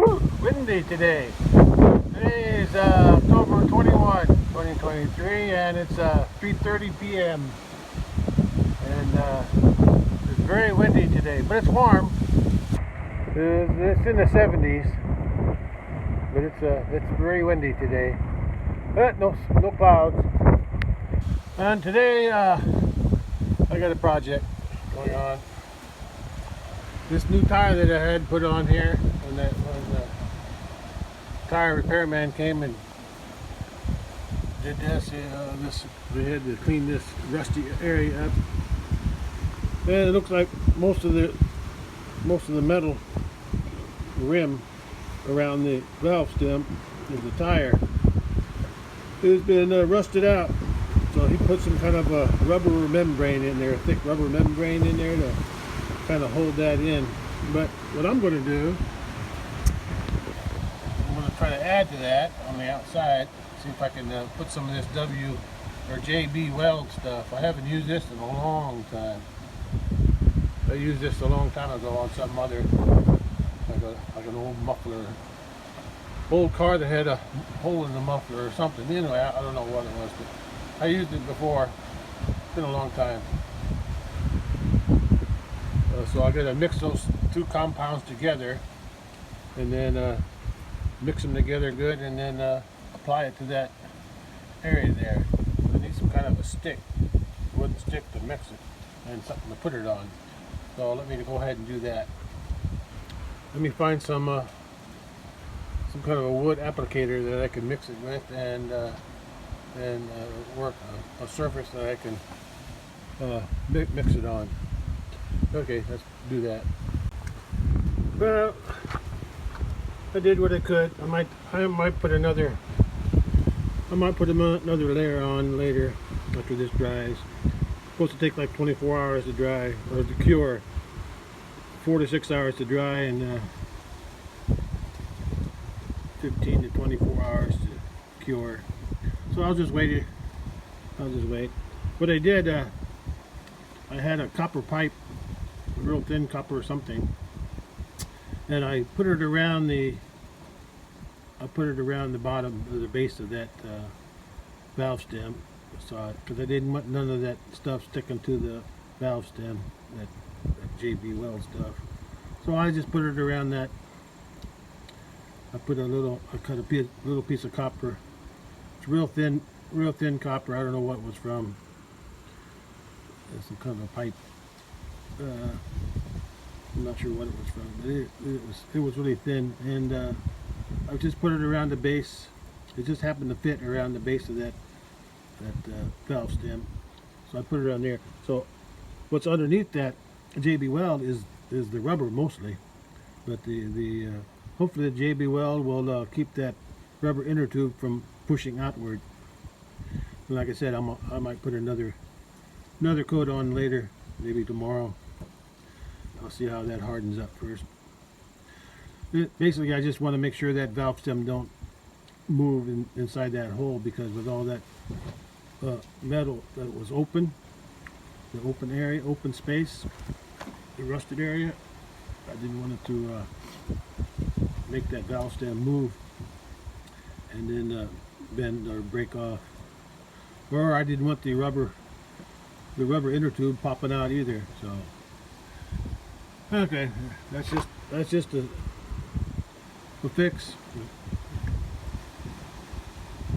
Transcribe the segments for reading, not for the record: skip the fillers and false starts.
Windy today. Today is October 21, 2023, and it's 3:30 p.m. and it's very windy today, but it's warm. It's in the 70s, but it's very windy today. But no clouds. And today I got a project going on. This new tire that I had put on here, and that was tire repairman came and did this. We had to clean this rusty area up, and it looks like most of the metal rim around the valve stem is the tire. It's been rusted out, so he put some kind of a rubber membrane in there, a thick rubber membrane in there to kind of hold that in. But what I'm going to do, I'm going to try to add to that on the outside, see if I can put some of this J B Weld stuff. I haven't used this in a long time. I used this a long time ago on some other, like an old muffler, old car that had a hole in the muffler or something. Anyway, I don't know what it was, but I used it before. It's been a long time. So I got to mix those two compounds together, and then mix them together good, and then apply it to that area there. I need some kind of a stick, wooden stick to mix it, and something to put it on. So let me go ahead and do that. Let me find some kind of a wood applicator that I can mix it with, and work a surface that I can mix it on. Okay, let's do that. Well, I did what I could. I might put another layer on later after this dries. It's supposed to take like 24 hours to dry, or to cure. 4 to 6 hours to dry, and 15 to 24 hours to cure. So I'll just wait. What I did, I had a copper pipe, a real thin copper or something, and I put it around the bottom of the base of that valve stem, so because I didn't want none of that stuff sticking to the valve stem, that J B Weld stuff. So I just put it around that. I cut a little piece of copper. It's real thin copper. I don't know what it was from. It's some kind of a pipe. I'm not sure what it was from, but it was really thin, and I just put it around the base. It just happened to fit around the base of that valve stem, so I put it around there. So what's underneath that J B Weld is the rubber mostly, but the hopefully the J B Weld will keep that rubber inner tube from pushing outward. And like I said, I might put another coat on later, maybe tomorrow. I'll see how that hardens up first. Basically, I just want to make sure that valve stem don't move inside that hole, because with all that metal that was open, the open area, open space, the rusted area, I didn't want it to make that valve stem move and then bend or break off. Or I didn't want the rubber inner tube popping out either. So okay, that's just a fix,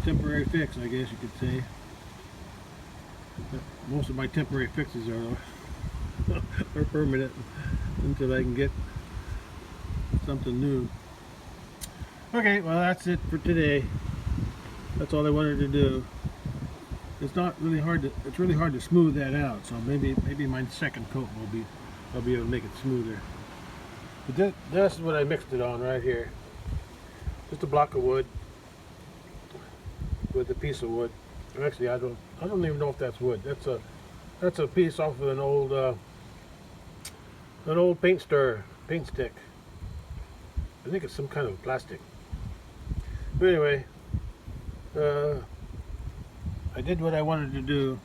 temporary fix, I guess you could say. Most of my temporary fixes are permanent until I can get something new. Okay, well, that's it for today. That's all I wanted to do. It's really hard to smooth that out. So maybe my second coat I'll be able to make it smoother. But this is what I mixed it on right here. Just a block of wood with a piece of wood. Actually, I don't even know if that's wood. That's a piece off of an old paint stick. I think it's some kind of plastic. But anyway, I did what I wanted to do.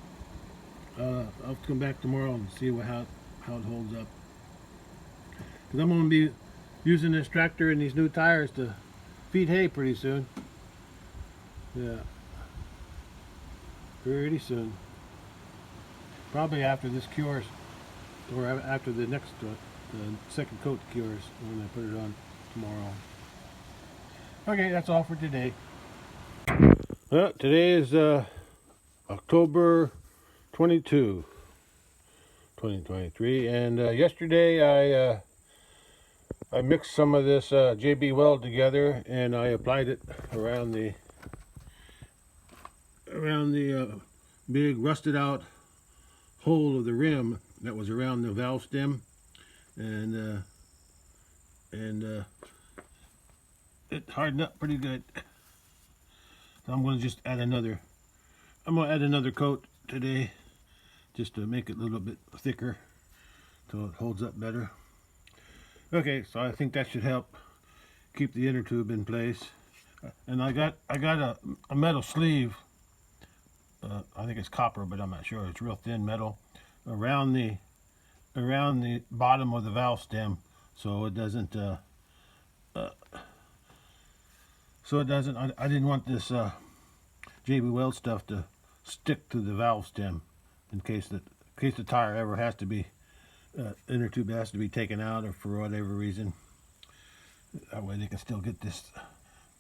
I'll come back tomorrow and see how it holds up. Because I'm going to be using this tractor and these new tires to feed hay pretty soon. Yeah, pretty soon. Probably after this cures, or after the next the second coat cures, when I put it on tomorrow. Okay, that's all for today. Well, today is October 22, 2023, and yesterday I mixed some of this J B Weld together, and I applied it around the big rusted out hole of the rim that was around the valve stem, and it hardened up pretty good. So I'm going to just add another. I'm going to add another coat today, just to make it a little bit thicker, so it holds up better. Okay, so I think that should help keep the inner tube in place. And I got a metal sleeve. I think it's copper, but I'm not sure. It's real thin metal around the bottom of the valve stem, so it doesn't. I didn't want this J B Weld stuff to stick to the valve stem in case the tire ever has to be inner tube has to be taken out, or for whatever reason. That way they can still get this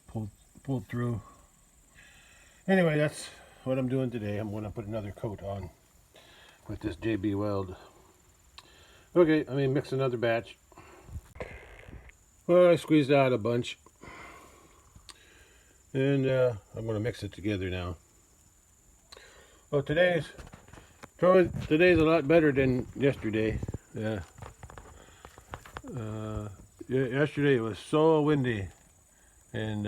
pulled through. Anyway, that's what I'm doing today. I'm going to put another coat on with this J B Weld. Okay, I mean, mix another batch. Well, I squeezed out a bunch, and I'm going to mix it together now. Well, today's a lot better than yesterday. Yeah. Yesterday it was so windy, and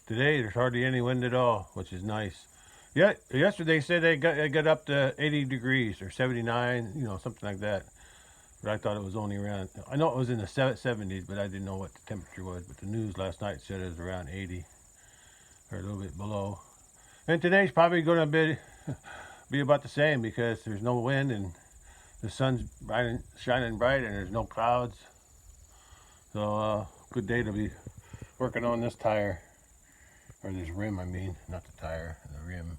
today there's hardly any wind at all, which is nice. Yeah, yesterday said they got up to 80 degrees or 79, you know, something like that. But I thought it was only around. I know it was in the 70s, but I didn't know what the temperature was. But the news last night said it was around 80 or a little bit below. And today's probably going to be about the same, because there's no wind and the sun's shining bright and there's no clouds. So good day to be working on this tire, or this rim, I mean, not the tire, the rim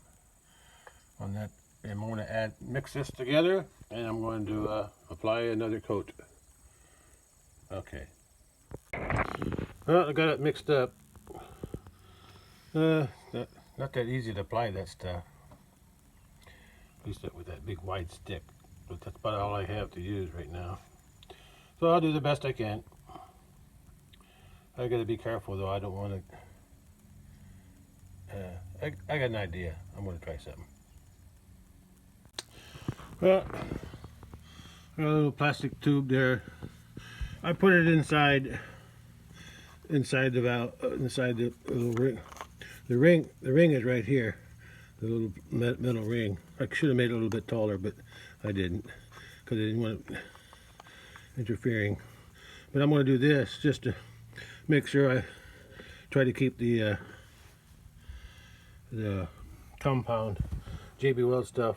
on that. And I'm going to mix this together, and I'm going to apply another coat. Okay. Well, I got it mixed up. Not that easy to apply that stuff. At least with that big wide stick. But that's about all I have to use right now. So I'll do the best I can. I got to be careful though. I don't want to. I got an idea. I'm going to try something. Well, I got a little plastic tube there. I put it inside the valve, inside the little ring. The ring is right here. The little metal ring. I should have made it a little bit taller, but I didn't, because I didn't want it interfering. But I'm going to do this just to make sure I try to keep the compound J B Weld stuff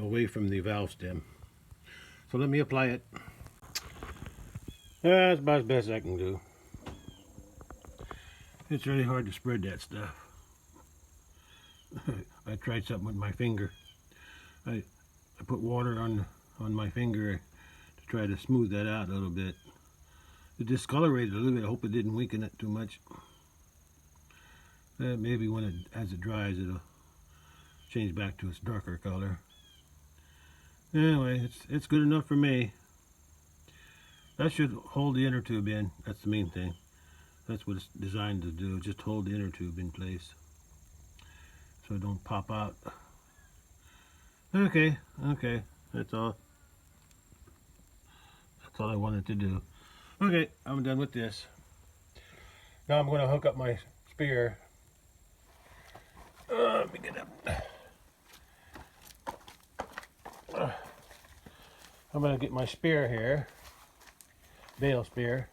away from the valve stem. So let me apply it. That's about as best I can do. It's really hard to spread that stuff. I tried something with my finger. I put water on my finger to try to smooth that out a little bit. It discolorated a little bit. I hope it didn't weaken it too much. Maybe as it dries, it'll change back to its darker color. Anyway, it's good enough for me. That should hold the inner tube in. That's the main thing. That's what it's designed to do. Just hold the inner tube in place, so it don't pop out. Okay. That's all I wanted to do. Okay, I'm done with this. Now I'm going to hook up my spear. Let me get up. I'm going to get my spear here, bale spear,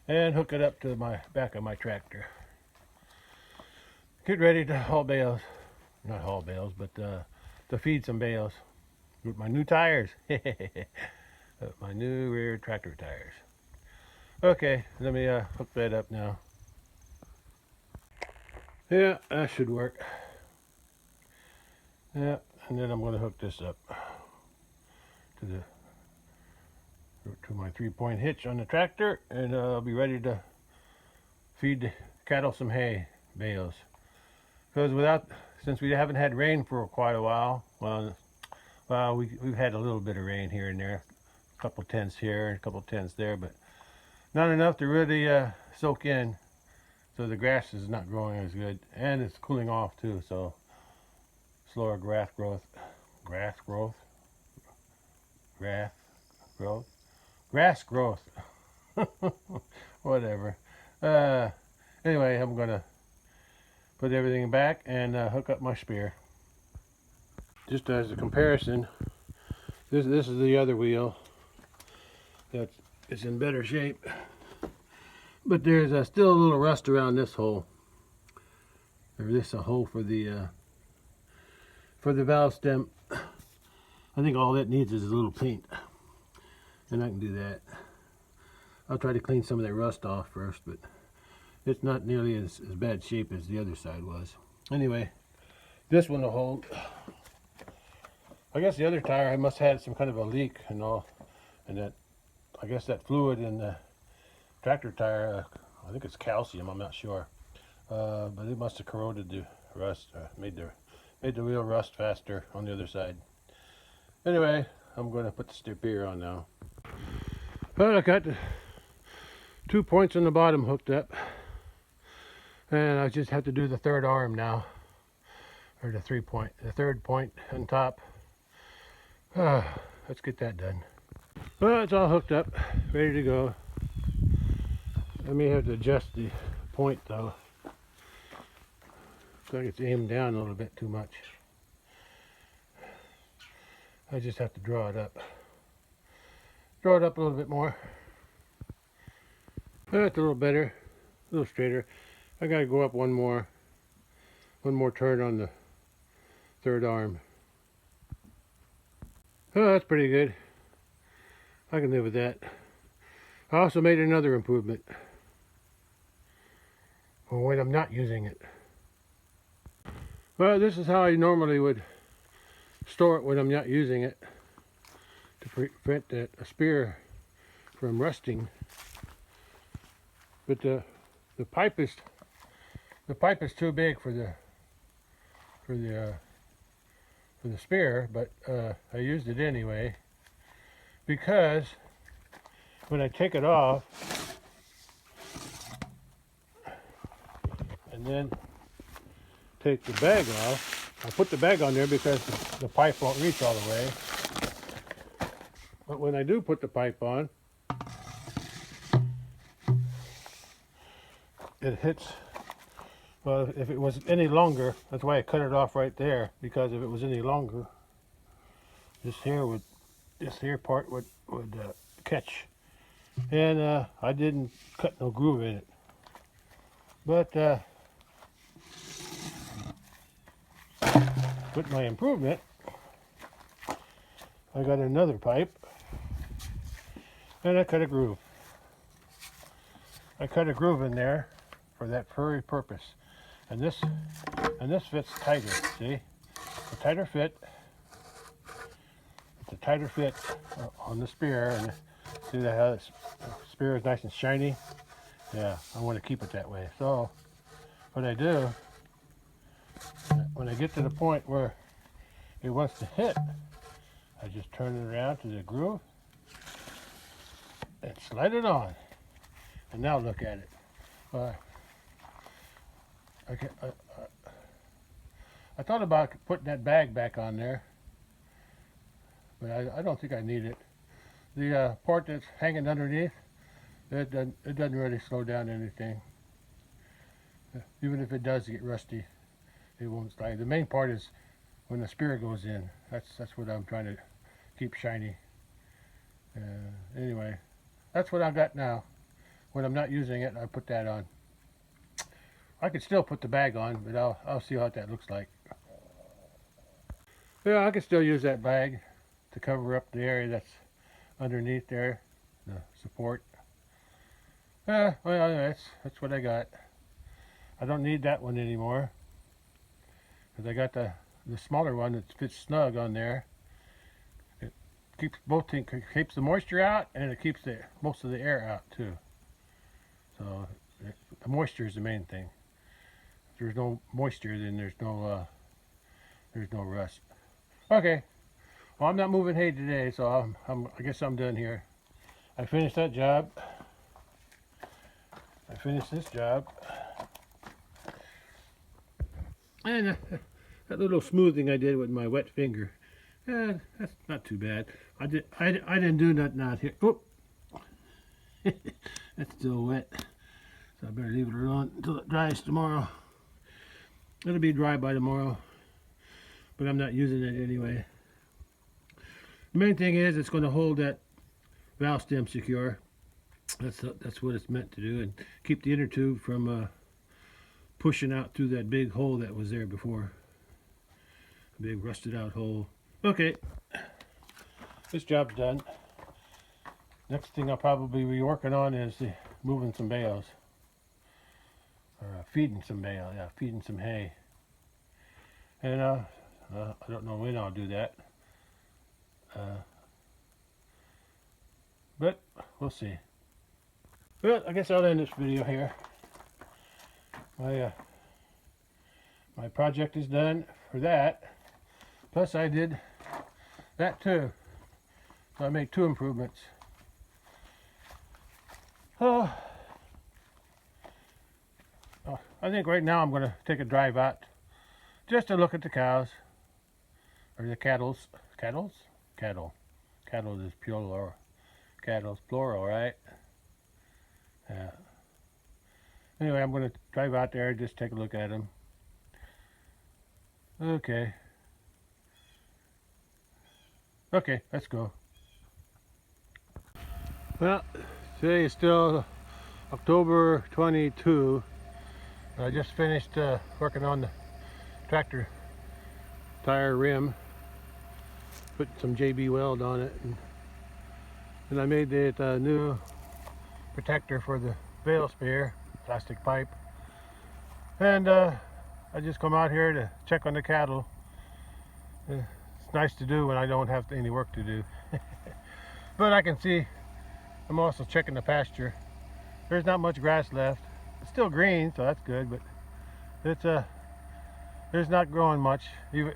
and hook it up to my back of my tractor. Get ready to haul bales. Not haul bales, but to feed some bales with my new tires. My new rear tractor tires. Okay, let me hook that up now. Yeah, that should work. Yeah, and then I'm going to hook this up to the to my 3-point hitch on the tractor, and I'll be ready to feed the cattle some hay bales. Because since we haven't had rain for quite a while, we've had a little bit of rain here and there, a couple tenths here, a couple tenths there, but not enough to really soak in. So the grass is not growing as good, and it's cooling off too. So slower grass growth, grass growth, grass growth. Whatever. Uh, anyway, I'm gonna put everything back and hook up my spear. Just as a comparison, this is the other wheel that is in better shape, but there's still a little rust around this hole. Or this a hole for the valve stem. I think all that needs is a little paint, and I can do that. I'll try to clean some of that rust off first, but it's not nearly as bad shape as the other side was. Anyway, this one will hold. I guess the other tire, I must have had some kind of a leak and all, and that, I guess that fluid in the tractor tire, I think it's calcium, I'm not sure, but it must have corroded the rust, made the wheel rust faster on the other side. Anyway, I'm going to put the spear on now. Well, I got the 2 points on the bottom hooked up, and I just have to do the third arm now, or the third point on top. Let's get that done. Well, it's all hooked up, ready to go. I may have to adjust the point though. Looks like it's aimed down a little bit too much. I just have to draw it up. Draw it up a little bit more. That's a little better, a little straighter. I gotta go up one more turn on the third arm. Oh, that's pretty good. I can live with that. I also made another improvement for when I'm not using it. Well, this is how I normally would store it when I'm not using it, to prevent a spear from rusting. But the pipe is too big for the spear, but I used it anyway, because when I take it off and then take the bag off, I put the bag on there because the pipe won't reach all the way. But when I do put the pipe on, it hits. Well, if it was any longer, that's why I cut it off right there, because if it was any longer, this here part would catch. And I didn't cut no groove in it. But with my improvement, I got another pipe and I cut a groove. I cut a groove in there for that very purpose. And this fits tighter, see? A tighter fit. It's a tighter fit on the spear, and see that how the spear is nice and shiny? Yeah, I want to keep it that way. So what I do, when I get to the point where it wants to hit, I just turn it around to the groove and slide it on. And now look at it. I thought about putting that bag back on there, but I don't think I need it. The part that's hanging underneath, it doesn't really slow down anything. Even if it does get rusty, it won't slide. The main part is when the spear goes in. That's what I'm trying to keep shiny. Anyway, that's what I've got now. When I'm not using it, I put that on. I could still put the bag on, but I'll see what that looks like. Yeah, I can still use that bag to cover up the area that's underneath there, the support. Well, that's what I got. I don't need that one anymore because I got the smaller one that fits snug on there. It keeps both things, keeps the moisture out, and it keeps most of the air out too. So the moisture is the main thing. If there's no moisture, then there's no rust. Okay. Well, I'm not moving hay today, so I guess I'm done here. I finished that job. I finished this job. And that little smoothing I did with my wet finger, that's not too bad. I didn't do nothing out here. Oh, that's still wet, so I better leave it alone until it dries tomorrow. It'll be dry by tomorrow, but I'm not using it anyway. The main thing is it's going to hold that valve stem secure. That's what it's meant to do, and keep the inner tube from pushing out through that big hole that was there before. A big rusted out hole. Okay, this job's done. Next thing I'll probably be working on is moving some bales. Or feeding some bale, yeah, feeding some hay. And I don't know when I'll do that. But we'll see. Well, I guess I'll end this video here. My project is done for that. Plus I did that too. So I made 2 improvements. Oh, I think right now I'm going to take a drive out just to look at the cows. Or the cattles. Cattle is plural. Cattle's plural, right? Yeah. Anyway, I'm going to drive out there and just take a look at them. Okay. Okay, let's go. Well, today is still October 22. I just finished working on the tractor tire rim. Put some J B Weld on it. And I made it a new protector for the bale spear, plastic pipe. And I just come out here to check on the cattle. It's nice to do when I don't have any work to do. But I can see, I'm also checking the pasture. There's not much grass left. It's still green, so that's good, but it's there's not growing much. Even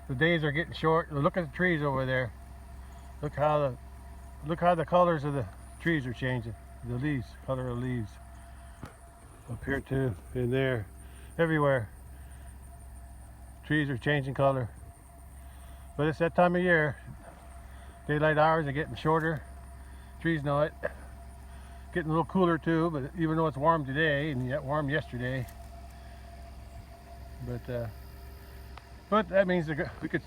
the days are getting short. Look at the trees over there. Look how the colors of the trees are changing. The leaves, color of leaves. Up here too, in there, everywhere. Trees are changing color. But it's that time of year. Daylight hours are getting shorter. Trees know it. Getting a little cooler too, but even though it's warm today and yet warm yesterday. But that means we could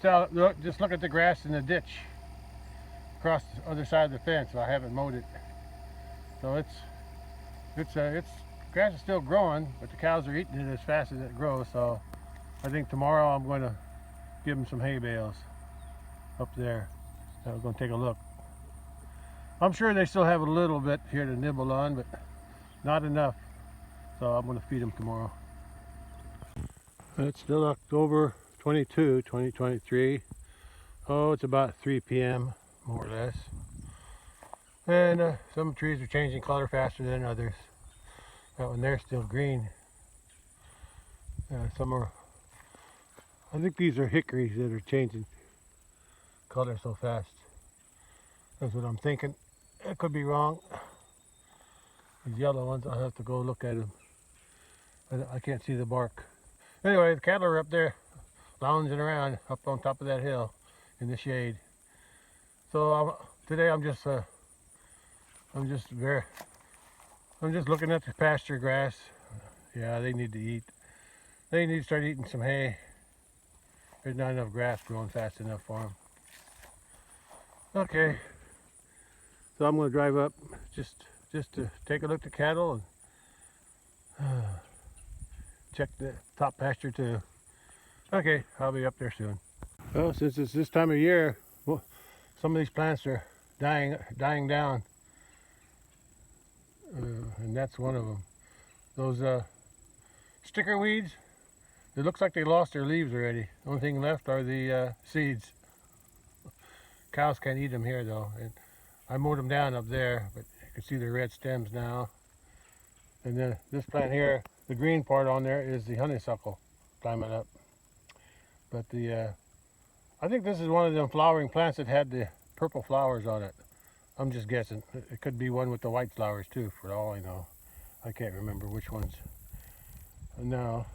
just look at the grass in the ditch across the other side of the fence. I haven't mowed it, so it's grass is still growing, but the cows are eating it as fast as it grows. So I think tomorrow I'm going to give them some hay bales up there. So I'm going to take a look. I'm sure they still have a little bit here to nibble on, but not enough. So I'm going to feed them tomorrow. It's still October 22, 2023. Oh, it's about 3 p.m. more or less. And some trees are changing color faster than others. That one there's still green. Some are, I think these are hickories that are changing color so fast. That's what I'm thinking. It could be wrong. These yellow ones, I'll have to go look at them. I can't see the bark. Anyway, the cattle are up there lounging around up on top of that hill in the shade. So today I'm just looking at the pasture grass. Yeah, they need to eat. They need to start eating some hay. There's not enough grass growing fast enough for them. Okay, so I'm going to drive up just to take a look at cattle and check the top pasture too. Okay, I'll be up there soon. Well, since it's this time of year, well, some of these plants are dying down. and that's one of them. Those sticker weeds, it looks like they lost their leaves already. The only thing left are the seeds. Cows can't eat them here though. And I mowed them down up there, but you can see the red stems now. And then this plant here, the green part on there is the honeysuckle climbing up. But I think this is one of them flowering plants that had the purple flowers on it. I'm just guessing. It could be one with the white flowers too, for all I know. I can't remember which ones. No.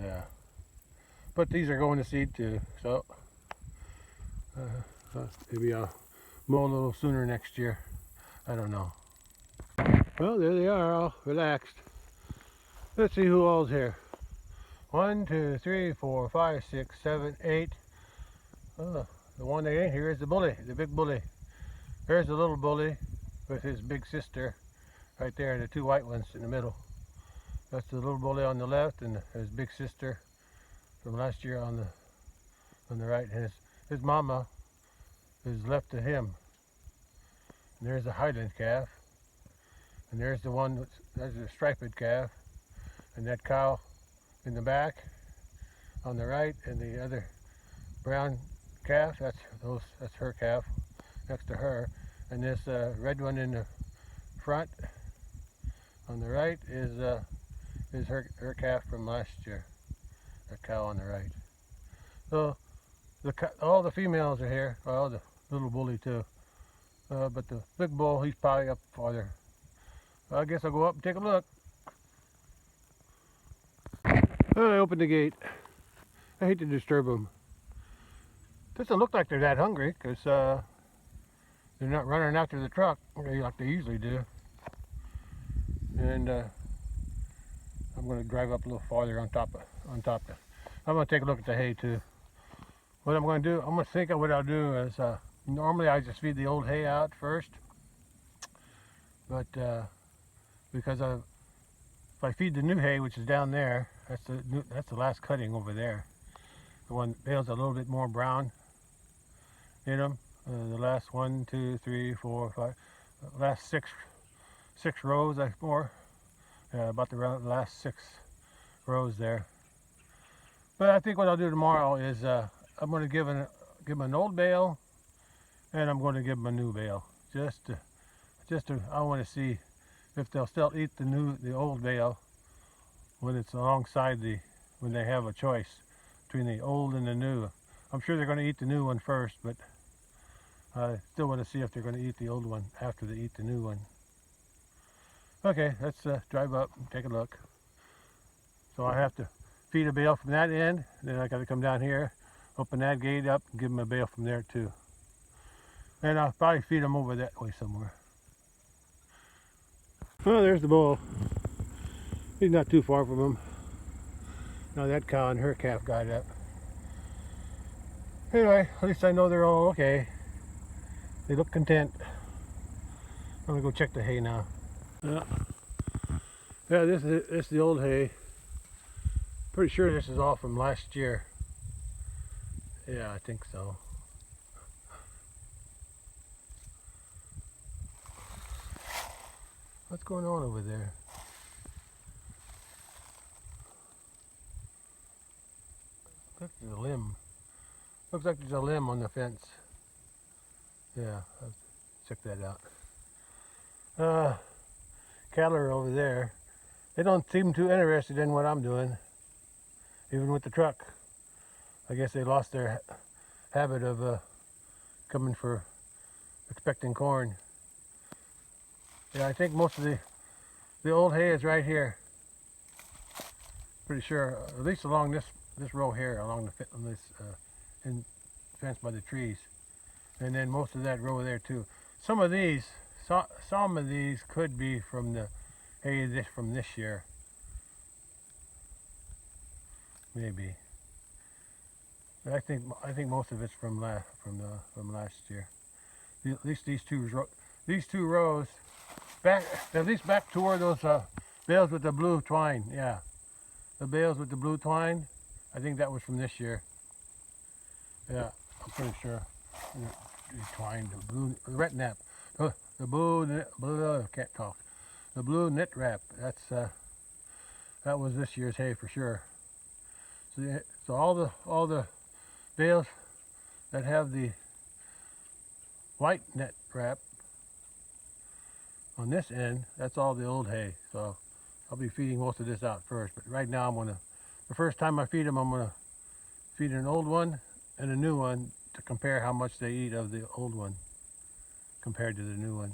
Yeah. But these are going to seed too, so maybe I'll mow a little sooner next year. I don't know. Well, there they are, all relaxed. Let's see who all's here. 1, 2, 3, 4, 5, 6, 7, 8. Oh, the one that ain't here is the bully, the big bully. There's the little bully with his big sister right there, the two white ones in the middle. That's the little bully on the left, and his big sister from last year on the right. And his mama is left to him. And there's the Highland calf, and there's the one that's a striped calf, and that cow in the back on the right, and the other brown calf, that's her calf next to her, and this red one in the front on the right is her calf from last year. That cow on the right. So all the females are here. Well, the little bully too, but the big bull, he's probably up farther. I guess I'll go up and take a look. Oh, I opened the gate. I hate to disturb them. Doesn't look like they're that hungry, because they're not running after the truck like they usually do. And I'm going to drive up a little farther on top. I'm going to take a look at the hay too. What I'm going to do, I'm going to think of what I'll do is normally I just feed the old hay out first, but because if I feed the new hay, which is down there, that's the last cutting over there. The one bale's a little bit more brown in them. The last 1, 2, 3, 4, 5, last six rows, about the last 6 rows there. But I think what I'll do tomorrow is I'm going to give them an old bale, and I'm going to give them a new bale. Just to I want to see if they'll still eat the old bale when it's alongside when they have a choice between the old and the new. I'm sure they're going to eat the new one first, but I still want to see if they're going to eat the old one after they eat the new one. Okay, let's drive up and take a look. So I have to feed a bale from that end, then I got to come down here, open that gate up, and give them a bale from there too. And I'll probably feed them over that way somewhere. Oh, there's the bull. He's not too far from him. Now that cow and her calf got up. Anyway, at least I know they're all okay. They look content. I'm gonna go check the hay now. Yeah, this is the old hay. Pretty sure this is all from last year. Yeah, I think so. What's going on over there? Looks like there's a limb. Looks like there's a limb on the fence. Yeah, I'll check that out. Cattle are over there. They don't seem too interested in what I'm doing, even with the truck. I guess they lost their habit of coming for expecting corn. Yeah, I think most of the old hay is right here. Pretty sure, at least along this row here, along this fence by the trees, and then most of that row there too. Some of these could be from the hay from this year, maybe. But I think most of it's from last year. At least these two rows. Back, at least back toward those bales with the blue twine. Yeah, the bales with the blue twine. I think that was from this year. Yeah, I'm pretty sure. The twine, the blue, the red nap. The blue, I can't talk. The blue knit wrap. That was this year's hay for sure. So all the bales that have the white net wrap on this end, that's all the old hay. So I'll be feeding most of this out first. But right now the first time I feed them, I'm gonna feed an old one and a new one to compare how much they eat of the old one compared to the new one.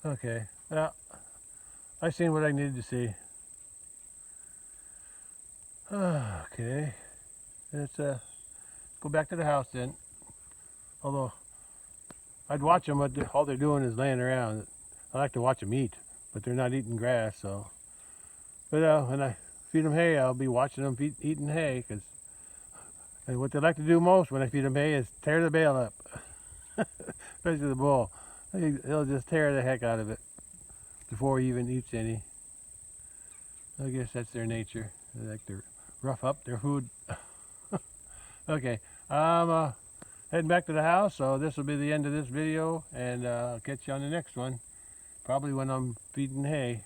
Okay, well, I seen what I needed to see. Okay, let's go back to the house then. Although I'd watch them, but all they're doing is laying around. I like to watch them eat, but they're not eating grass. So, but when I feed them hay, I'll be watching them eating hay, and what they like to do most when I feed them hay is tear the bale up, especially the bull. They'll just tear the heck out of it before he even eats any. I guess that's their nature. They like to rough up their food. Okay, I'm heading back to the house, so this will be the end of this video, and I'll catch you on the next one, probably when I'm feeding hay.